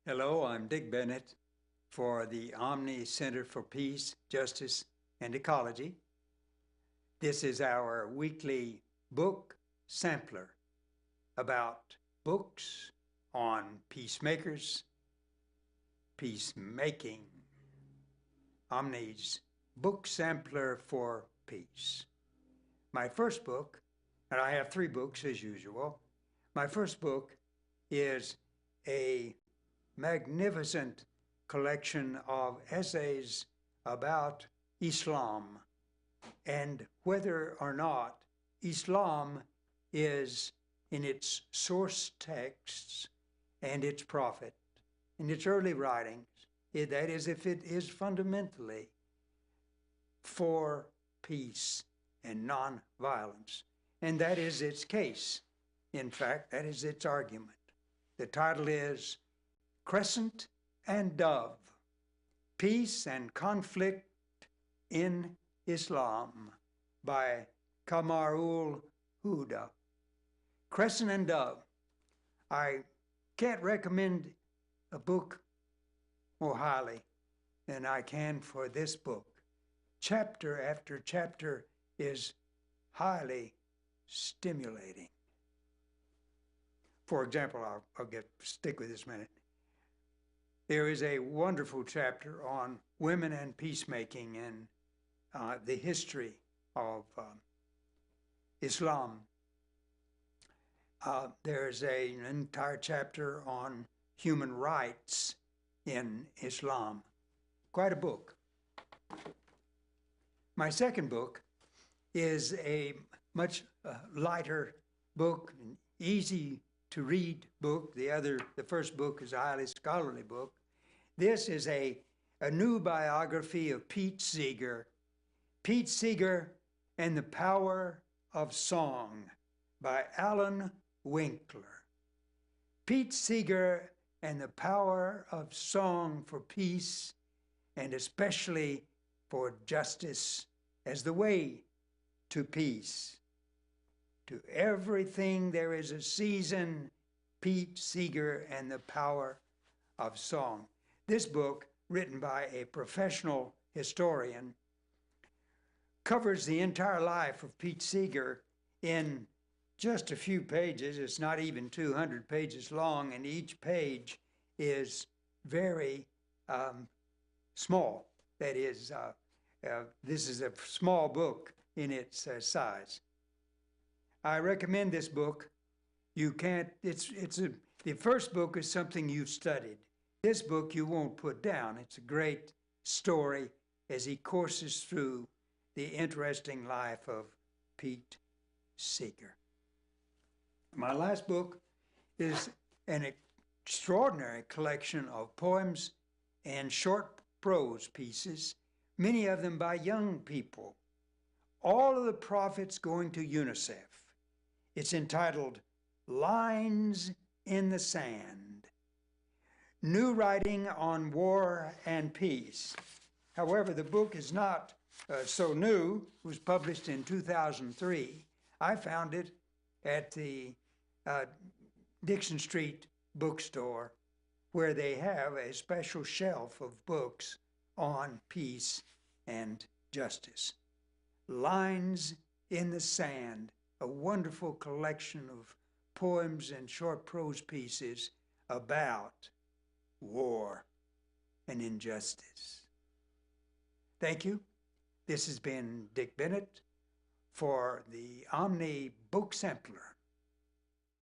Hello, I'm Dick Bennett for the Omni Center for Peace, Justice, and Ecology. This is our weekly book sampler about books on peacemakers, peacemaking. Omni's book sampler for peace. My first book, and I have 3 books as usual. My first book is a magnificent collection of essays about Islam and whether or not Islam is in its source texts and its prophet, in its early writings, that is, if it is fundamentally for peace and non-violence. And that is its case. In fact, that is its argument. The title is Crescent and Dove, Peace and Conflict in Islam by Kamarul Huda. Crescent and Dove. I can't recommend a book more highly than I can for this book. Chapter after chapter is highly stimulating. For example, I'll stick with this a minute. There is a wonderful chapter on women and peacemaking and the history of Islam. There's an entire chapter on human rights in Islam. Quite a book. My second book is a much lighter book, an easy to read book. The first book is a highly scholarly book. This is a new biography of Pete Seeger. Pete Seeger and the Power of Song by Alan Winkler. Pete Seeger and the Power of Song for Peace, and especially for justice as the way to peace. To everything there is a season, Pete Seeger and the Power of Song. This book, written by a professional historian, covers the entire life of Pete Seeger in just a few pages. It's not even 200 pages long, and each page is very small. That is, this is a small book in its size. I recommend this book. You can't, the first book is something you've studied. This book you won't put down. It's a great story as he courses through the interesting life of Pete Seeger. My last book is an extraordinary collection of poems and short prose pieces, many of them by young people. All of the prophets going to UNICEF. It's entitled Lines in the Sand. New writing on war and peace. However, the book is not so new. It was published in 2003. I found it at the Dixon Street bookstore, where they have a special shelf of books on peace and justice. Lines in the Sand, a wonderful collection of poems and short prose pieces about war and injustice. Thank you. This has been Dick Bennett for the Omni Book Sampler.